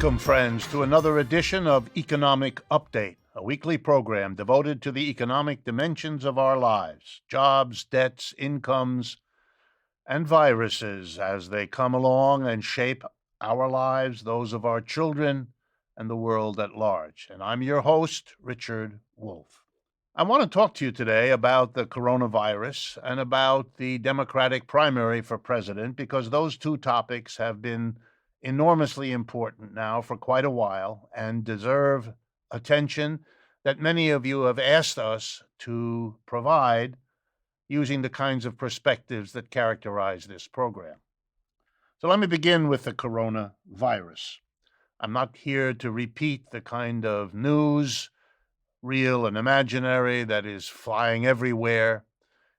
Welcome, friends, to another edition of Economic Update, a weekly program devoted to the economic dimensions of our lives, jobs, debts, incomes, and viruses as they come along and shape our lives, those of our children, and the world at large. And I'm your host, Richard Wolff. I want to talk to you today about the coronavirus and about the Democratic primary for president, because those two topics have been enormously important now for quite a while and deserve attention that many of you have asked us to provide using the kinds of perspectives that characterize this program. So let me begin with the coronavirus. I'm not here to repeat the kind of news, real and imaginary, that is flying everywhere.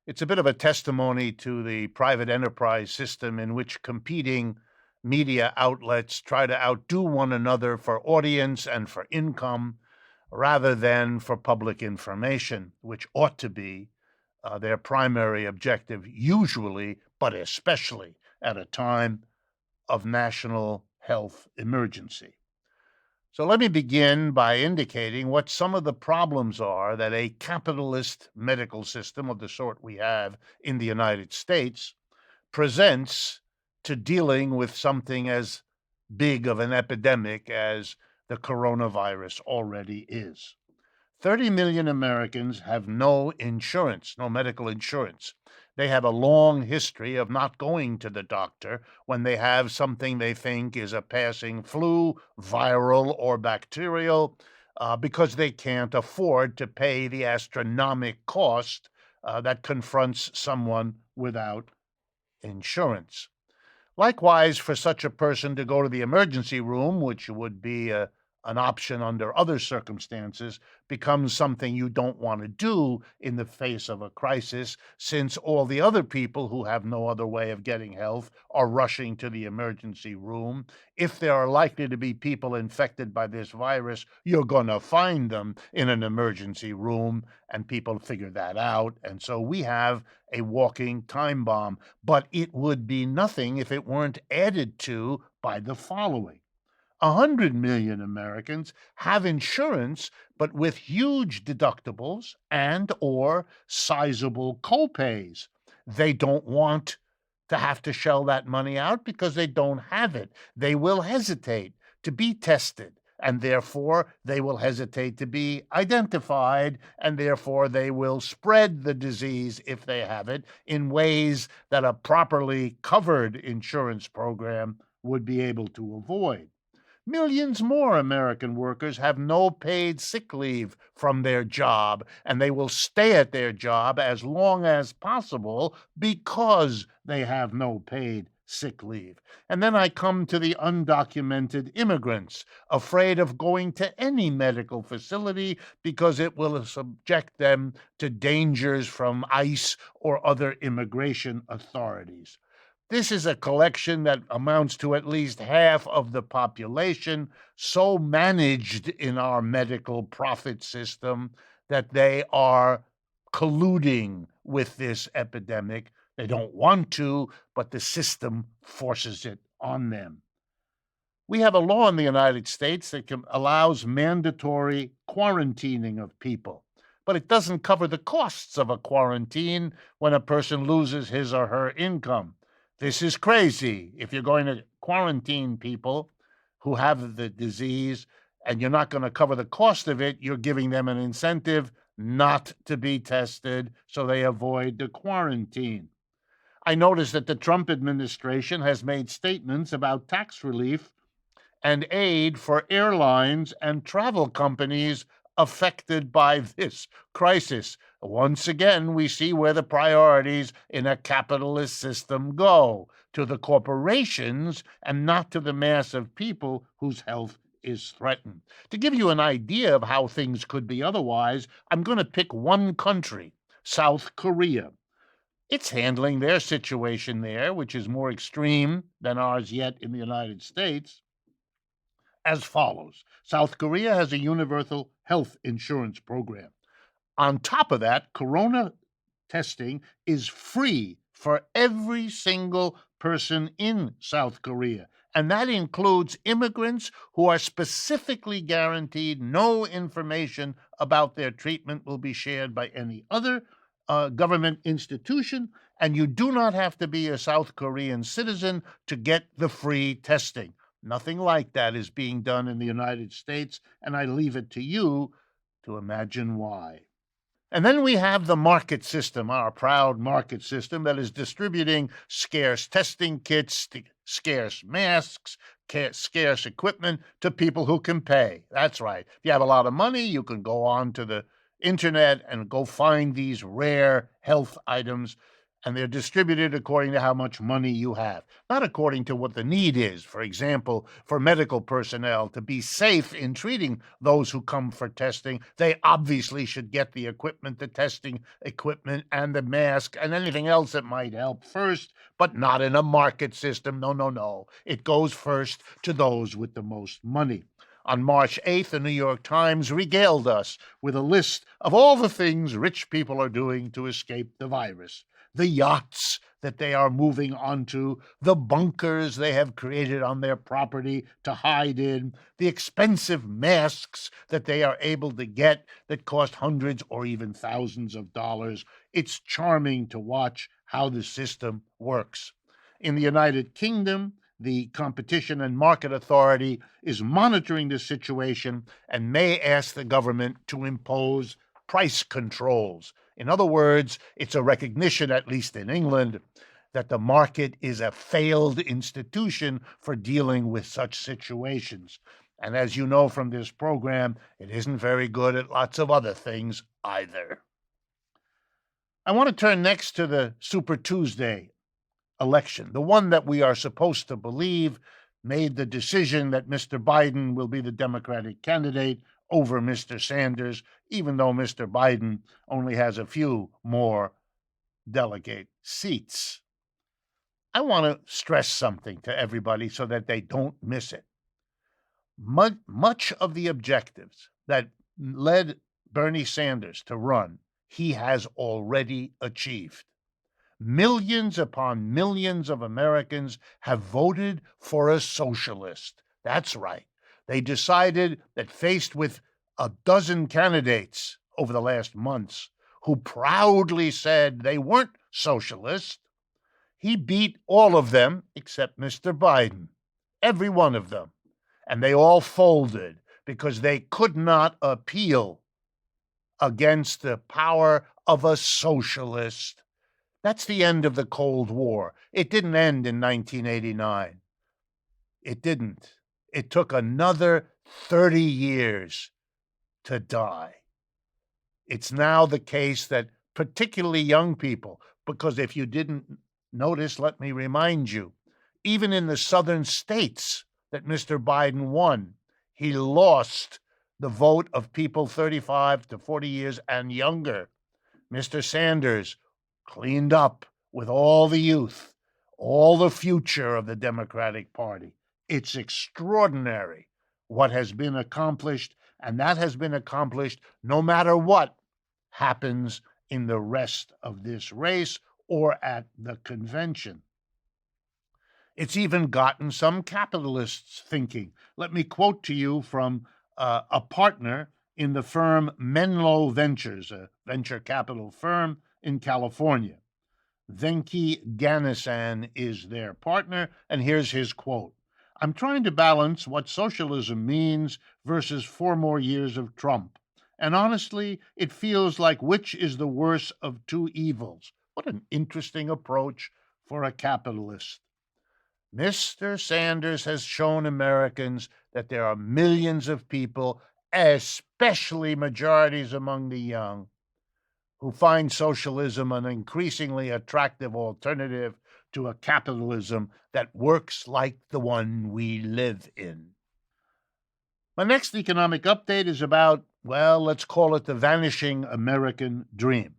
It's a bit of a testimony to the private enterprise system in which competing media outlets try to outdo one another for audience and for income rather than for public information, which ought to be their primary objective, usually, but especially at a time of national health emergency. So let me begin by indicating what some of the problems are that a capitalist medical system of the sort we have in the United States presents to dealing with something as big of an epidemic as the coronavirus already is. 30 million Americans have no insurance, no medical insurance. They have a long history of not going to the doctor when they have something they think is a passing flu, viral or bacterial, because they can't afford to pay the astronomical cost that confronts someone without insurance. Likewise, for such a person to go to the emergency room, which would be an option under other circumstances, becomes something you don't want to do in the face of a crisis, since all the other people who have no other way of getting health are rushing to the emergency room. If there are likely to be people infected by this virus, you're going to find them in an emergency room, and people figure that out. And so we have a walking time bomb, but it would be nothing if it weren't added to by the following. 100 million Americans have insurance, but with huge deductibles and or sizable copays. They don't want to have to shell that money out because they don't have it. They will hesitate to be tested, and therefore they will hesitate to be identified, and therefore they will spread the disease, if they have it, in ways that a properly covered insurance program would be able to avoid. Millions more American workers have no paid sick leave from their job, and they will stay at their job as long as possible because they have no paid sick leave. And then I come to the undocumented immigrants, afraid of going to any medical facility because it will subject them to dangers from ICE or other immigration authorities. This is a collection that amounts to at least half of the population, so managed in our medical profit system that they are colluding with this epidemic. They don't want to, but the system forces it on them. We have a law in the United States that allows mandatory quarantining of people, but it doesn't cover the costs of a quarantine when a person loses his or her income. This is crazy. If you're going to quarantine people who have the disease and you're not going to cover the cost of it, you're giving them an incentive not to be tested so they avoid the quarantine. I noticed that the Trump administration has made statements about tax relief and aid for airlines and travel companies affected by this crisis. Once again, we see where the priorities in a capitalist system go, to the corporations and not to the mass of people whose health is threatened. To give you an idea of how things could be otherwise, I'm going to pick one country, South Korea. It's handling their situation there, which is more extreme than ours yet in the United States, as follows. South Korea has a universal health insurance program. On top of that, corona testing is free for every single person in South Korea, And that includes immigrants who are specifically guaranteed no information about their treatment will be shared by any other government institution, and you do not have to be a South Korean citizen to get the free testing. Nothing like that is being done in the United States, and I leave it to you to imagine why. And then we have the market system, our proud market system that is distributing scarce testing kits, scarce masks, scarce equipment to people who can pay. That's right. If you have a lot of money, you can go on to the internet and go find these rare health items, and they're distributed according to how much money you have, not according to what the need is. For example, for medical personnel to be safe in treating those who come for testing, they obviously should get the equipment, the testing equipment, and the mask, and anything else that might help first, but not in a market system. No, no, no. It goes first to those with the most money. On March 8th, the New York Times regaled us with a list of all the things rich people are doing to escape the virus. The yachts that they are moving onto, the bunkers they have created on their property to hide in, the expensive masks that they are able to get that cost hundreds or even thousands of dollars. It's charming to watch how the system works. In the United Kingdom, the Competition and Market Authority is monitoring the situation and may ask the government to impose price controls. In other words, it's a recognition, at least in England, that the market is a failed institution for dealing with such situations. And as you know from this program, it isn't very good at lots of other things either. I want to turn next to the Super Tuesday election, the one that we are supposed to believe made the decision that Mr. Biden will be the Democratic candidate over Mr. Sanders, even though Mr. Biden only has a few more delegate seats. I want to stress something to everybody so that they don't miss it. Much of the objectives that led Bernie Sanders to run, he has already achieved. Millions upon millions of Americans have voted for a socialist. That's right. They decided that faced with a dozen candidates over the last months who proudly said they weren't socialist, he beat all of them except Mr. Biden, every one of them. And they all folded because they could not appeal against the power of a socialist. That's the end of the Cold War. It didn't end in 1989. It didn't. It took another 30 years to die. It's now the case that particularly young people, because if you didn't notice, let me remind you, even in the southern states that Mr. Biden won, he lost the vote of people 35 to 40 years and younger. Mr. Sanders cleaned up with all the youth, all the future of the Democratic Party. It's extraordinary what has been accomplished, and that has been accomplished no matter what happens in the rest of this race or at the convention. It's even gotten some capitalists thinking. Let me quote to you from a partner in the firm Menlo Ventures, a venture capital firm in California. Venki Ganesan is their partner, and here's his quote. I'm trying to balance what socialism means versus 4 more years of Trump. And honestly, it feels like which is the worse of two evils. What an interesting approach for a capitalist. Mr. Sanders has shown Americans that there are millions of people, especially majorities among the young, who find socialism an increasingly attractive alternative to a capitalism that works like the one we live in. My next economic update is about, well, let's call it the vanishing American dream.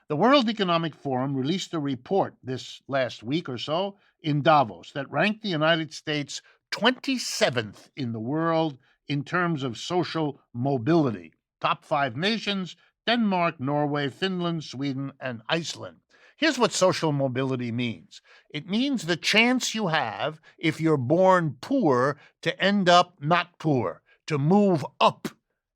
The World Economic Forum released a report this last week or so in Davos that ranked the United States 27th in the world in terms of social mobility. Top 5 nations: Denmark, Norway, Finland, Sweden, and Iceland. Here's what social mobility means. It means the chance you have, if you're born poor, to end up not poor, to move up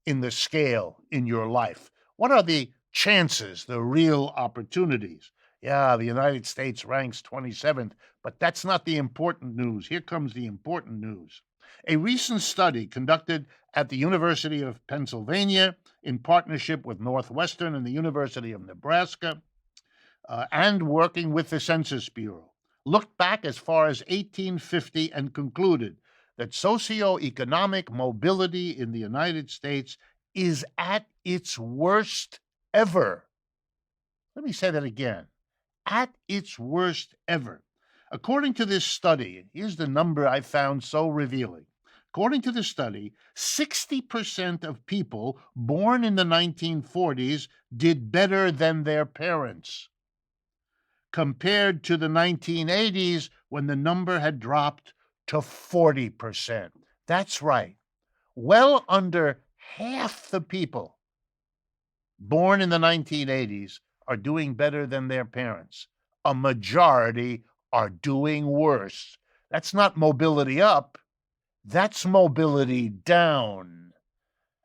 in the scale in your life. What are the chances, the real opportunities? Yeah, the United States ranks 27th, but that's not the important news. Here comes the important news. A recent study conducted at the University of Pennsylvania in partnership with Northwestern and the University of Nebraska and working with the Census Bureau looked back as far as 1850 and concluded that socioeconomic mobility in the United States is at its worst ever. Let me say that again. At its worst ever. According to this study, here's the number I found so revealing. According to the study, 60% of people born in the 1940s did better than their parents, compared to the 1980s when the number had dropped to 40%. That's right. Well under half the people born in the 1980s are doing better than their parents. A majority are doing worse. That's not mobility up. That's mobility down.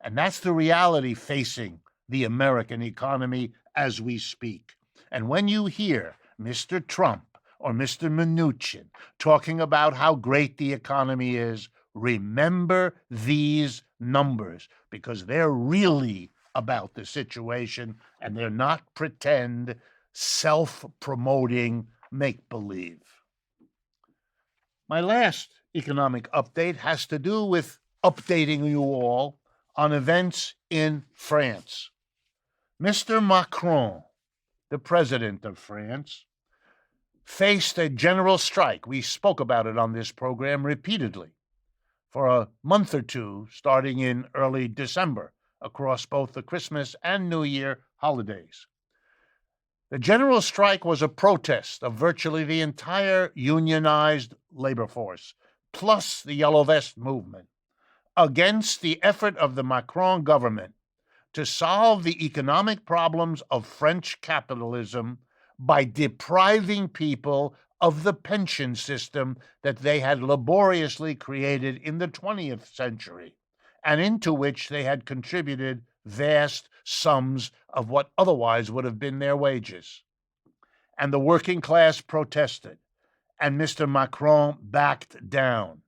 And that's the reality facing the American economy as we speak. And when you hear Mr. Trump or Mr. Mnuchin talking about how great the economy is, remember these numbers, because they're really about the situation and they're not pretend, self-promoting make-believe. My last economic update has to do with updating you all on events in France. Mr. Macron, the president of France, faced a general strike. We spoke about it on this program repeatedly for a month or two, starting in early December, across both the Christmas and New Year holidays. The general strike was a protest of virtually the entire unionized labor force, plus the Yellow Vest movement, against the effort of the Macron government to solve the economic problems of French capitalism by depriving people of the pension system that they had laboriously created in the 20th century, and into which they had contributed vast sums of what otherwise would have been their wages. And the working class protested, and Mr. Macron backed down.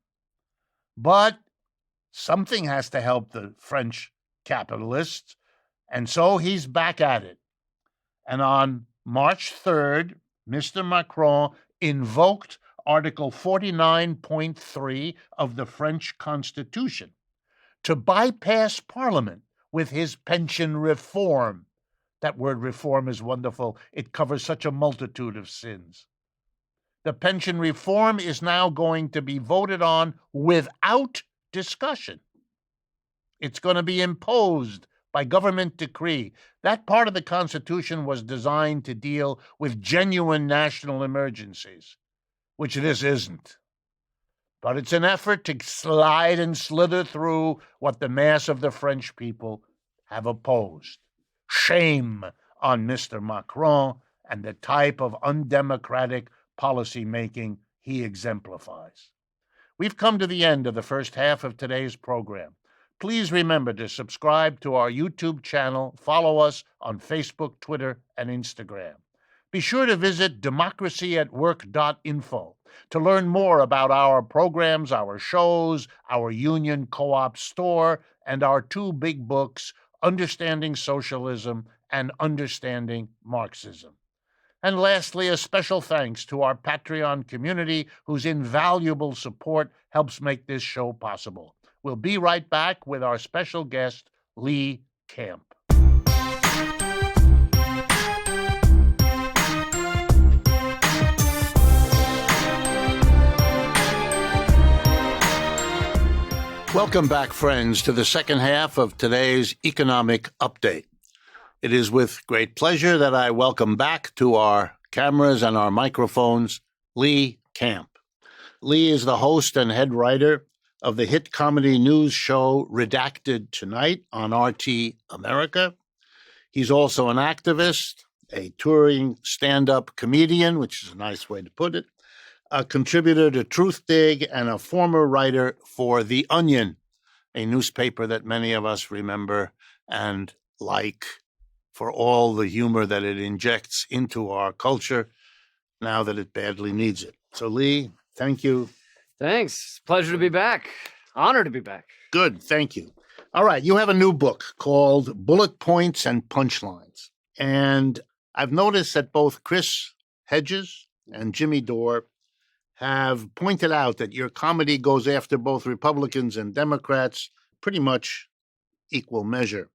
But something has to help the French capitalists, and so he's back at it. And on March 3rd, Mr. Macron invoked Article 49.3 of the French Constitution to bypass Parliament with his pension reform. That word reform is wonderful. It covers such a multitude of sins. The pension reform is now going to be voted on without discussion. It's going to be imposed by government decree. That part of the Constitution was designed to deal with genuine national emergencies, which this isn't. But it's an effort to slide and slither through what the mass of the French people have opposed. Shame on Mr. Macron and the type of undemocratic policy making he exemplifies. We've come to the end of the first half of today's program. Please remember to subscribe to our YouTube channel, follow us on Facebook, Twitter, and Instagram. Be sure to visit democracyatwork.info to learn more about our programs, our shows, our union co-op store, and our two big books, Understanding Socialism and Understanding Marxism. And lastly, a special thanks to our Patreon community whose invaluable support helps make this show possible. We'll be right back with our special guest, Lee Camp. Welcome back, friends, to the second half of today's economic update. It is with great pleasure that I welcome back to our cameras and our microphones, Lee Camp. Lee is the host and head writer of the hit comedy news show Redacted Tonight on RT America. He's also an activist, a touring stand-up comedian, which is a nice way to put it, a contributor to Truth Dig, and a former writer for The Onion, a newspaper that many of us remember and like for all the humor that it injects into our culture now that it badly needs it. So, Lee, thank you. Thanks. Pleasure to be back. Honor to be back. Good. Thank you. All right. You have a new book called Bullet Points and Punchlines. And I've noticed that both Chris Hedges and Jimmy Dore have pointed out that your comedy goes after both Republicans and Democrats pretty much equal measure.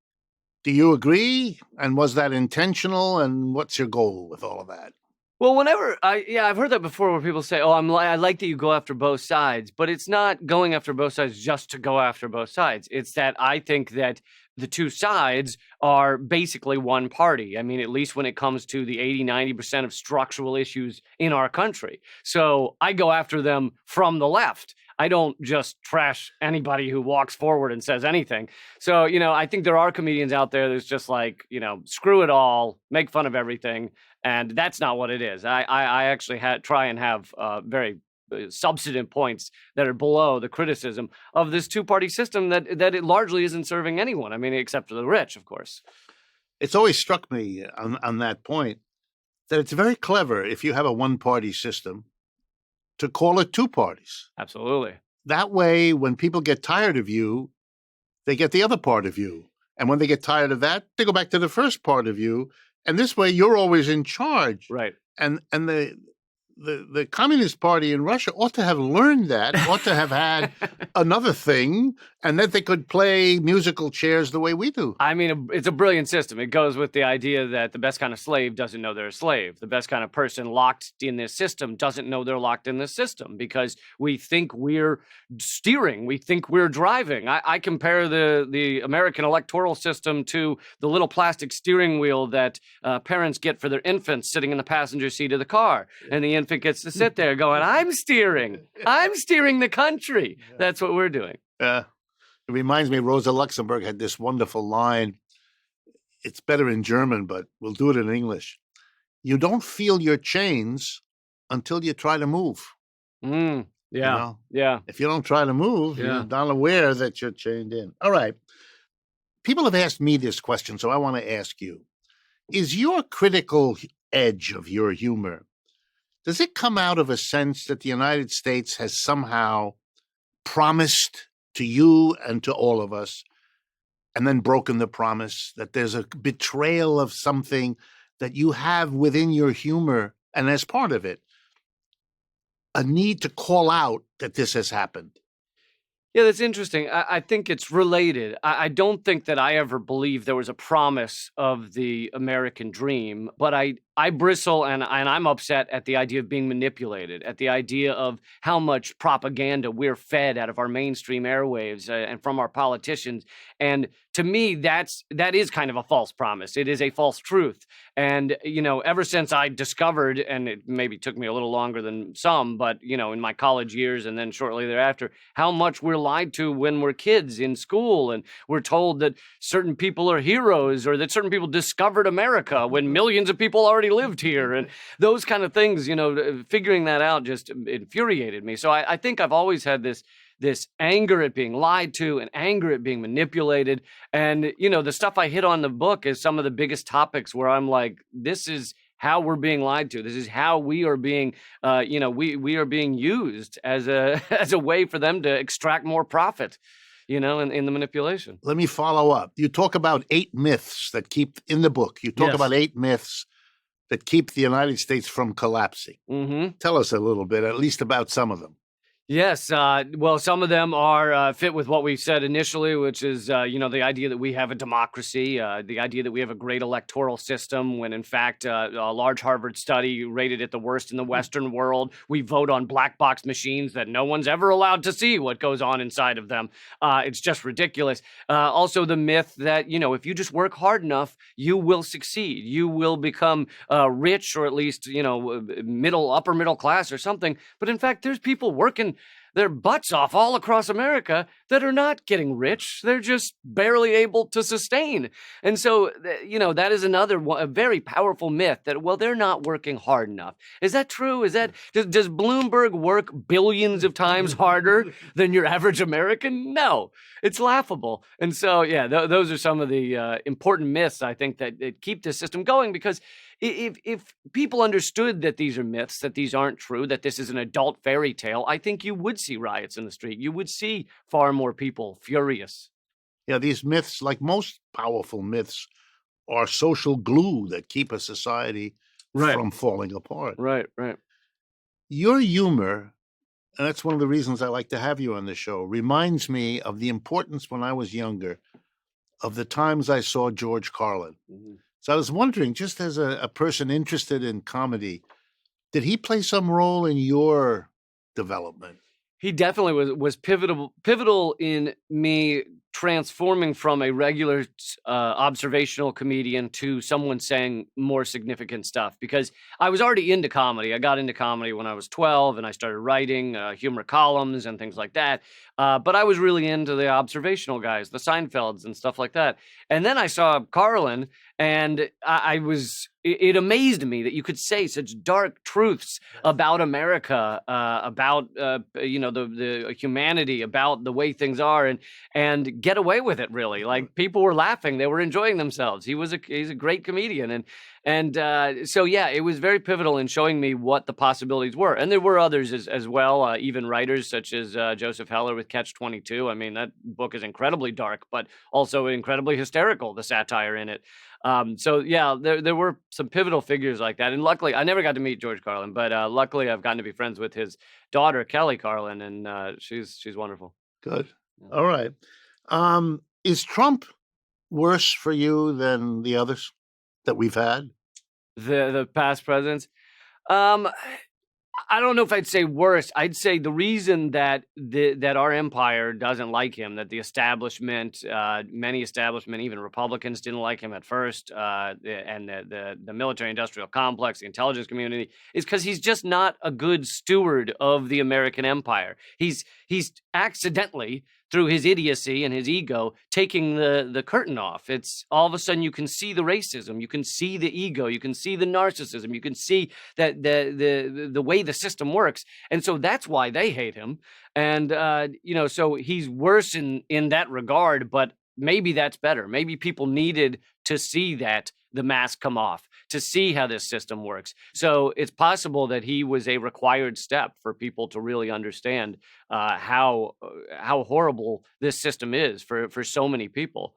Do you agree? And was that intentional? And what's your goal with all of that? Well, I've heard that before where people say, oh, I like that you go after both sides, but it's not going after both sides just to go after both sides. It's that I think that the two sides are basically one party. I mean, at least when it comes to the 80-90% of structural issues in our country. So I go after them from the left. I don't just trash anybody who walks forward and says anything. So, I think there are comedians out there that's just like, screw it all, make fun of everything. And that's not what it is. I actually try and have very substantive points that are below the criticism of this two-party system that it largely isn't serving anyone. I mean, except for the rich, of course. It's always struck me on that point that it's very clever if you have a one-party system to call it two parties. Absolutely. That way, when people get tired of you, they get the other part of you. And when they get tired of that, they go back to the first part of you. And this way, you're always in charge. Right. And the Communist Party in Russia ought to have learned that, ought to have had another thing, and that they could play musical chairs the way we do. I mean, it's a brilliant system. It goes with the idea that the best kind of slave doesn't know they're a slave. The best kind of person locked in this system doesn't know they're locked in this system because we think we're steering. We think we're driving. I compare the American electoral system to the little plastic steering wheel that parents get for their infants sitting in the passenger seat of the car. And the infant gets to sit there going, I'm steering the country. That's what we're doing. It reminds me, Rosa Luxemburg had this wonderful line. It's better in German, but we'll do it in English. You don't feel your chains until you try to move. Yeah. If you don't try to move, you're not aware that you're chained in. All right. People have asked me this question, so I want to ask you. Is your critical edge of your humor, does it come out of a sense that the United States has somehow promised to you and to all of us, and then broken the promise, that there's a betrayal of something that you have within your humor, and as part of it, a need to call out that this has happened? Yeah, that's interesting. I think it's related. I don't think that I ever believed there was a promise of the American dream, but I bristle and I'm upset at the idea of being manipulated, at the idea of how much propaganda we're fed out of our mainstream airwaves and from our politicians. And to me, that is kind of a false promise. It is a false truth. And, ever since I discovered, and it maybe took me a little longer than some, but, in my college years and then shortly thereafter, how much we're lied to when we're kids in school. And we're told that certain people are heroes or that certain people discovered America when millions of people already lived here. And those kind of things, figuring that out just infuriated me. So I think I've always had this anger at being lied to and anger at being manipulated. And, the stuff I hit on in the book is some of the biggest topics where I'm like, this is how we're being lied to. This is how we are being, we are being used as a way for them to extract more profit, in the manipulation. Let me follow up. You talk about 8 myths that keep, in the book, you talk about 8 myths that keep the United States from collapsing. Mm-hmm. Tell us a little bit, at least about some of them. Yes. Well, some of them are fit with what we said initially, which is, the idea that we have a democracy, the idea that we have a great electoral system, when in fact, a large Harvard study rated it the worst in the Western world. We vote on black box machines that no one's ever allowed to see what goes on inside of them. It's just ridiculous. Also, the myth that, if you just work hard enough, you will succeed. You will become rich, or at least, upper middle class or something. But in fact, there's people working their butts off all across America that are not getting rich. They're just barely able to sustain. And so, that is another a very powerful myth that, well, they're not working hard enough. Is that true? Does Bloomberg work billions of times harder than your average American? No, it's laughable. And so, yeah, those are some of the important myths, I think, that keep this system going, because if people understood that these are myths, that these aren't true, that this is an adult fairy tale, I think you would see riots in the street. You would see far more people furious. Yeah, these myths, like most powerful myths, are social glue that keep a society from falling apart. Right. Your humor, and that's one of the reasons I like to have you on the show, reminds me of the importance when I was younger of the times I saw George Carlin. Mm-hmm. So I was wondering, just as a person interested in comedy, did he play some role in your development? He definitely was pivotal in me transforming from a regular observational comedian to someone saying more significant stuff, because I was already into comedy. I got into comedy when I was 12, and I started writing humor columns and things like that. But I was really into the observational guys, the Seinfelds and stuff like that. And then I saw Carlin, and it amazed me that you could say such dark truths about America, about the humanity, about the way things are, and get away with it. Really, like, people were laughing, they were enjoying themselves. He's a great comedian, and so yeah, it was very pivotal in showing me what the possibilities were. And there were others as well, even writers such as Joseph Heller with Catch-22. I mean, that book is incredibly dark, but also incredibly hysterical, the satire in it. So yeah, there were some pivotal figures like that. And luckily, I never got to meet George Carlin, but luckily I've gotten to be friends with his daughter, Kelly Carlin, and she's wonderful. Good. All right. Is Trump worse for you than the others that we've had? The past presidents? I don't know if I'd say worse. I'd say the reason that that our empire doesn't like him, that the establishment, many establishment, even Republicans didn't like him at first, and the military-industrial complex, the intelligence community, is because he's just not a good steward of the American empire. He's accidentally, through his idiocy and his ego, taking the curtain off. It's all of a sudden you can see the racism, you can see the ego, you can see the narcissism, you can see that the way the system works, and so that's why they hate him. And so he's worse in that regard. But maybe that's better. Maybe people needed to see that the mask come off, to see how this system works. So it's possible that he was a required step for people to really understand how horrible this system is for so many people.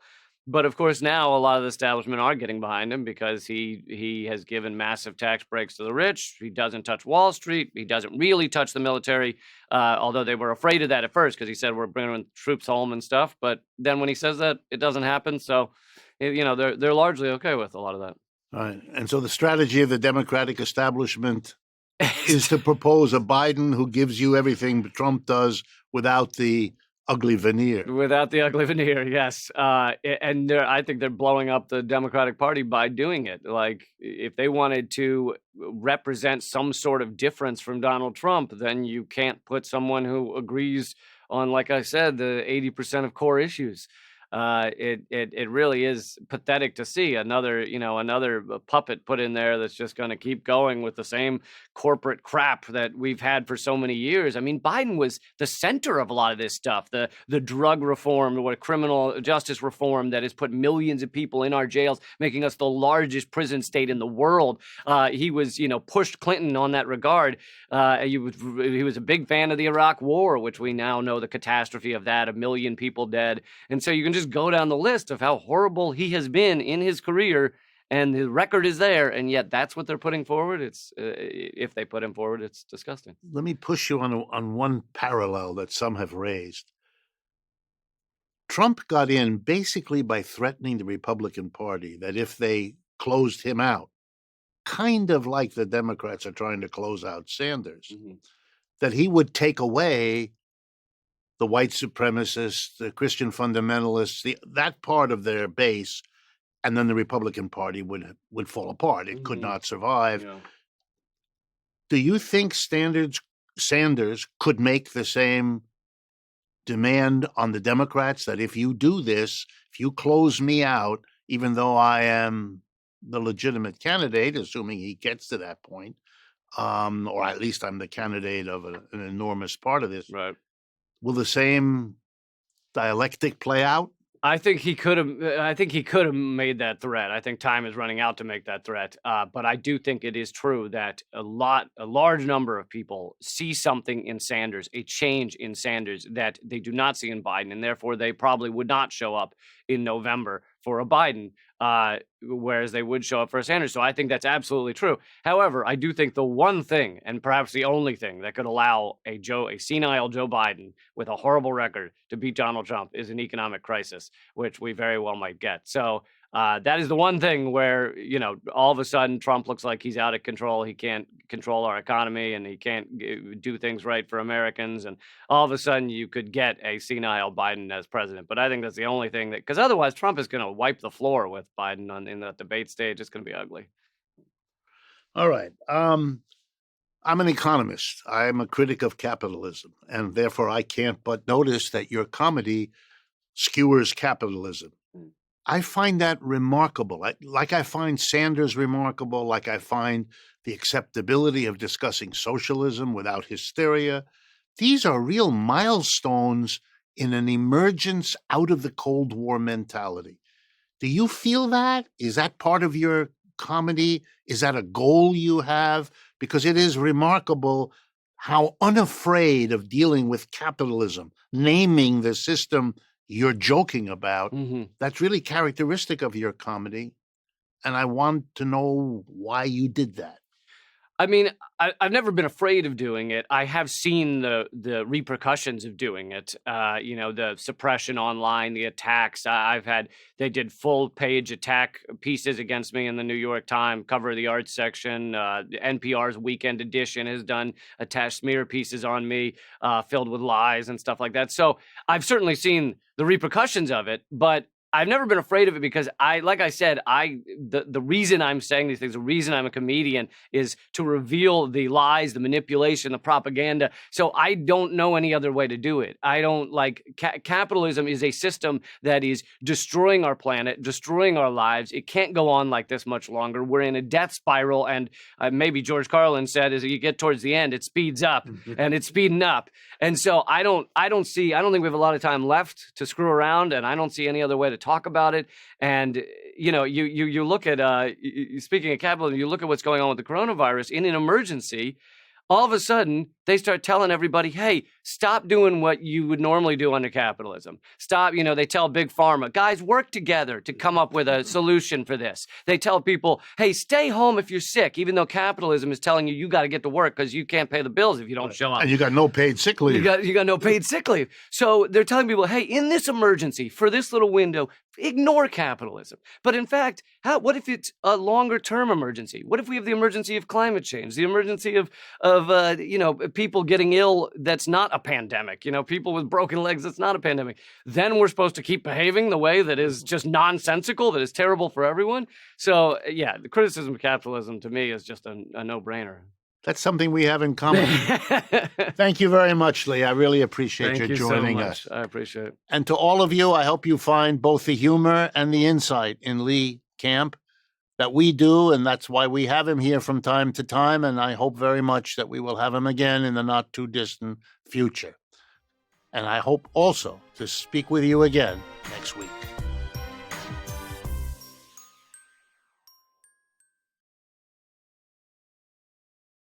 But of course, now a lot of the establishment are getting behind him, because he has given massive tax breaks to the rich. He doesn't touch Wall Street. He doesn't really touch the military, although they were afraid of that at first, because he said we're bringing troops home and stuff. But then when he says that, it doesn't happen. So, they're largely okay with a lot of that. All right. And so the strategy of the Democratic establishment is to propose a Biden who gives you everything Trump does without the ugly veneer. Without the ugly veneer, yes. And I think they're blowing up the Democratic Party by doing it. Like, if they wanted to represent some sort of difference from Donald Trump, then you can't put someone who agrees on, like I said, the 80% of core issues. It really is pathetic to see another puppet put in there that's just going to keep going with the same corporate crap that we've had for so many years. I mean, Biden was the center of a lot of this stuff, the drug reform, or criminal justice reform that has put millions of people in our jails, making us the largest prison state in the world. He was, pushed Clinton on that regard. He was a big fan of the Iraq War, which we now know the catastrophe of that, 1 million people dead. And so you can just go down the list of how horrible he has been in his career, and the record is there, and yet that's what they're putting forward. It's if they put him forward, it's disgusting. Let me push you on one parallel that some have raised. Trump got in basically by threatening the Republican Party that if they closed him out, kind of like the Democrats are trying to close out Sanders, that he would take away the white supremacists, the Christian fundamentalists, that part of their base, and then the Republican Party would fall apart. It could not survive. Yeah. Do you think Sanders Sanders could make the same demand on the Democrats that if you do this, if you close me out, even though I am the legitimate candidate, assuming he gets to that point, or at least I'm the candidate of an enormous part of this, Right. will the same dialectic play out? I think he could have. I think he could have made that threat. I think time is running out to make that threat. But I do think it is true that a large number of people see something in Sanders, a change in Sanders that they do not see in Biden, and therefore they probably would not show up in November for a Biden, whereas they would show up for a Sanders. So I think that's absolutely true. However, I do think the one thing, and perhaps the only thing, that could allow a senile Joe Biden with a horrible record to beat Donald Trump is an economic crisis, which we very well might get. So that is the one thing where, all of a sudden Trump looks like he's out of control. He can't control our economy and he can't do things right for Americans. And all of a sudden you could get a senile Biden as president. But I think that's the only thing because otherwise Trump is going to wipe the floor with Biden in the debate stage. It's going to be ugly. All right. I'm an economist. I'm a critic of capitalism, and therefore I can't but notice that your comedy skewers capitalism. I find that remarkable. Like I find Sanders remarkable, like I find the acceptability of discussing socialism without hysteria. These are real milestones in an emergence out of the Cold War mentality. Do you feel that? Is that part of your comedy? Is that a goal you have? Because it is remarkable how unafraid of dealing with capitalism, naming the system you're joking about, that's really characteristic of your comedy. And I want to know why you did that. I mean, I've never been afraid of doing it. I have seen the repercussions of doing it. The suppression online, the attacks. They did full page attack pieces against me in the New York Times, cover of the arts section. NPR's Weekend Edition has done attached smear pieces on me, filled with lies and stuff like that. So I've certainly seen the repercussions of it, but I've never been afraid of it because the reason I'm saying these things, the reason I'm a comedian is to reveal the lies, the manipulation, the propaganda. So I don't know any other way to do it. I don't capitalism is a system that is destroying our planet, destroying our lives. It can't go on like this much longer. We're in a death spiral. And maybe George Carlin said, as you get towards the end, it speeds up and it's speeding up. And so I don't think we have a lot of time left to screw around, and I don't see any other way to talk about it. And you look at speaking of capitalism, you look at what's going on with the coronavirus in an emergency. All of a sudden, they start telling everybody, hey, stop doing what you would normally do under capitalism. Stop, they tell Big Pharma, guys, work together to come up with a solution for this. They tell people, hey, stay home if you're sick, even though capitalism is telling you got to get to work because you can't pay the bills if you don't show up. And you got no paid sick leave. You got no paid sick leave. So they're telling people, hey, in this emergency, for this little window, ignore capitalism. But in fact, what if it's a longer term emergency? What if we have the emergency of climate change, the emergency of people getting ill that's not a pandemic, people with broken legs that's not a pandemic? Then we're supposed to keep behaving the way that is just nonsensical, that is terrible for everyone. So yeah, the criticism of capitalism to me is just a no-brainer. That's something we have in common. Thank you very much, Lee. I really appreciate you joining us. I appreciate it. And to all of you, I hope you find both the humor and the insight in Lee Camp that we do, and that's why we have him here from time to time, and I hope very much that we will have him again in the not-too-distant future. And I hope also to speak with you again next week.